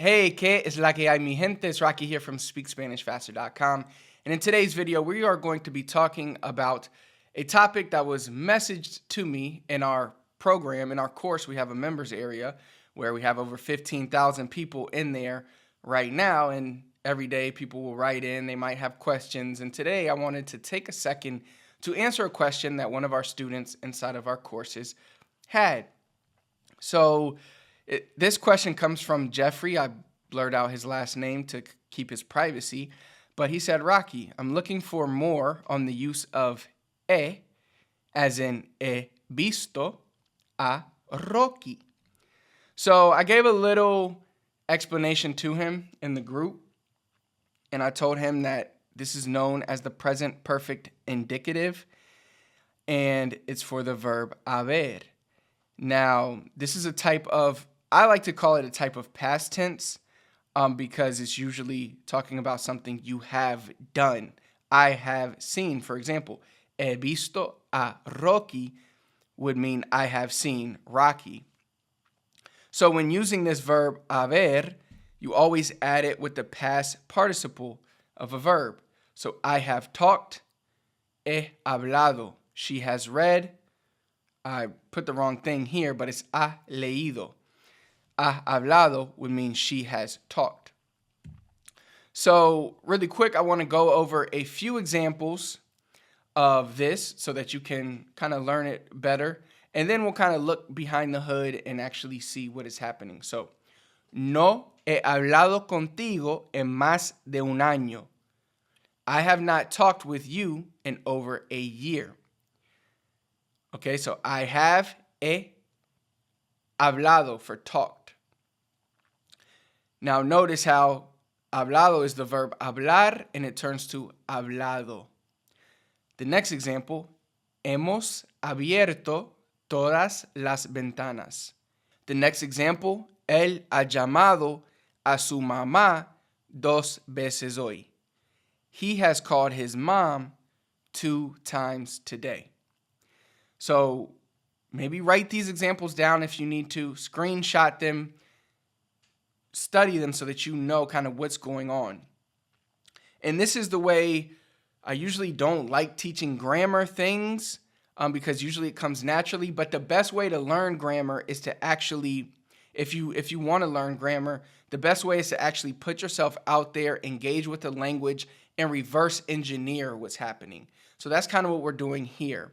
Hey, ¿qué es la que hay, mi gente? It's Rocky here from SpeakSpanishFaster.com. And in today's video, we are going to be talking about a topic that was messaged to me in our program. In our course, we have a members area where we have over 15,000 people in there right now. And every day people will write in, they might have questions. And today I wanted to take a second to answer a question that one of our students inside of our courses had. So this question comes from Jeffrey. I blurred out his last name to keep his privacy. But he said, Rocky, I'm looking for more on the use of as in he visto a Rocky. So I gave a little explanation to him in the group. And I told him that this is known as the present perfect indicative. And it's for the verb haber. Now, this is a type of, I like to call it a type of past tense because it's usually talking about something you have done. I have seen, for example, he visto a Rocky would mean I have seen Rocky. So when using this verb haber, you always add it with the past participle of a verb. So I have talked, he hablado. She has read. I put the wrong thing here, but it's ha leído. Ha hablado would mean she has talked. So really quick, I want to go over a few examples of this so that you can kind of learn it better. And then we'll kind of look behind the hood and actually see what is happening. So, no he hablado contigo en más de un año. I have not talked with you in over a year. Okay, so I have he hablado for talked. Now notice how hablado is the verb hablar and it turns to hablado. The next example, hemos abierto todas las ventanas. The next example, él ha llamado a su mamá 2 veces hoy. He has called his mom 2 times today. So maybe write these examples down if you need to, screenshot them, study them so that you know kind of what's going on. And this is the way I usually don't like teaching grammar things because usually it comes naturally. But the best way to learn grammar is to actually, if you want to learn grammar, the best way is to actually put yourself out there, engage with the language, and reverse engineer what's happening. So that's kind of what we're doing here.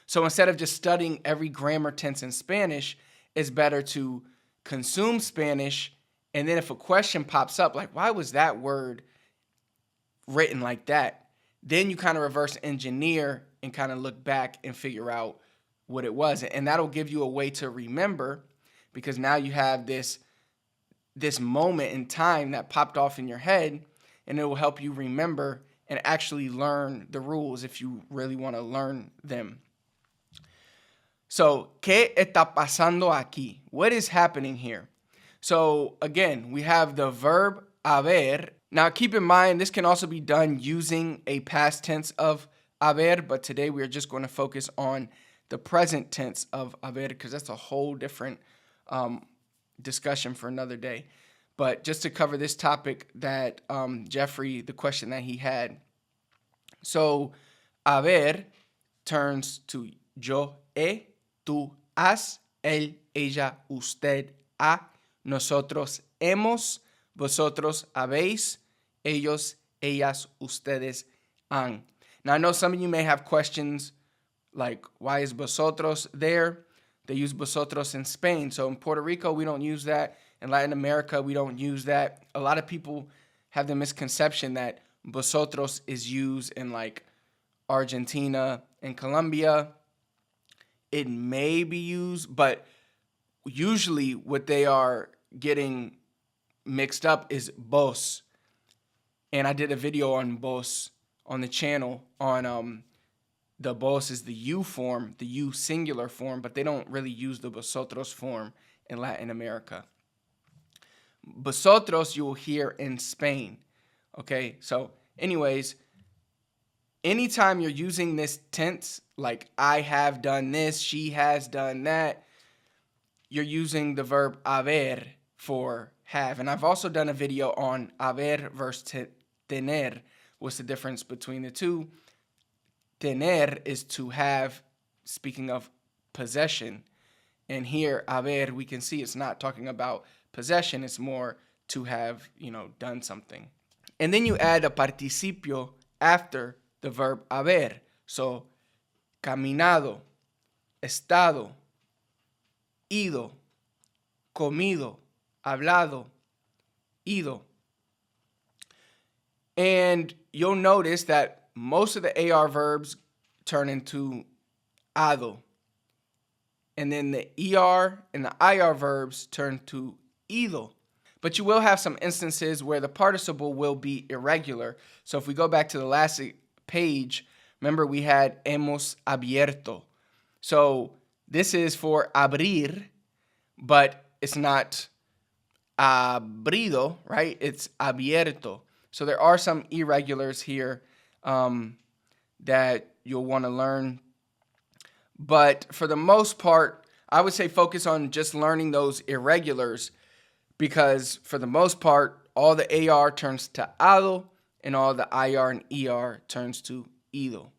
So instead of just studying every grammar tense in Spanish, it's better to consume Spanish, and then if a question pops up, like, why was that word written like that? Then you kind of reverse engineer and kind of look back and figure out what it was. And that'll give you a way to remember, because now you have this moment in time that popped off in your head, and it will help you remember and actually learn the rules if you really want to learn them. So, ¿qué está pasando aquí? What is happening here? So, again, we have the verb haber. Now, keep in mind, this can also be done using a past tense of haber, but today we are just going to focus on the present tense of haber because that's a whole different discussion for another day. But just to cover this topic that Jeffrey, the question that he had. So, haber turns to yo he, tú has, él, ella, usted ha, nosotros hemos, vosotros habéis, ellos, ellas, ustedes han. Now, I know some of you may have questions like, why is vosotros there? They use vosotros in Spain. So in Puerto Rico, we don't use that. In Latin America, we don't use that. A lot of people have the misconception that vosotros is used in like Argentina and Colombia. It may be used, but usually what they are getting mixed up is vos. And I did a video on vos on the channel on the vos is the you form, the you singular form, but they don't really use the vosotros form in Latin America. Vosotros you will hear in Spain. Okay, so anyways, anytime you're using this tense, like I have done this, she has done that, you're using the verb haber for have. And I've also done a video on haber versus tener. What's the difference between the two? Tener is to have, speaking of possession. And here, haber, we can see it's not talking about possession. It's more to have, done something. And then you add a participio after the verb haber. So, caminado, estado, ido, comido, hablado, ido. And you'll notice that most of the AR verbs turn into ado. And then the ER and the IR verbs turn to ido. But you will have some instances where the participle will be irregular. So if we go back to the last page, remember we had hemos abierto. So this is for abrir, but it's not abrido, right? It's abierto. So there are some irregulars here that you'll want to learn. But for the most part, I would say focus on just learning those irregulars, because for the most part, all the AR turns to ado and all the IR and ER turns to ido.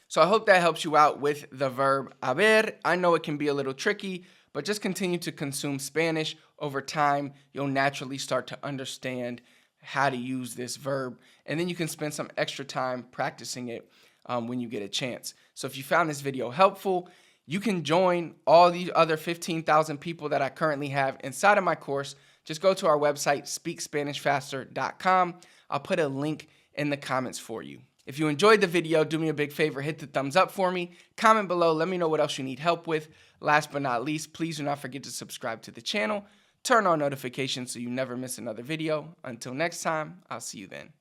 So I hope that helps you out with the verb haber. I know it can be a little tricky, but just continue to consume Spanish. Over time, you'll naturally start to understand how to use this verb. And then you can spend some extra time practicing it when you get a chance. So if you found this video helpful, you can join all the other 15,000 people that I currently have inside of my course. Just go to our website, speakspanishfaster.com. I'll put a link in the comments for you. If you enjoyed the video, do me a big favor, hit the thumbs up for me. Comment below, let me know what else you need help with. Last but not least, please do not forget to subscribe to the channel. Turn on notifications so you never miss another video. Until next time, I'll see you then.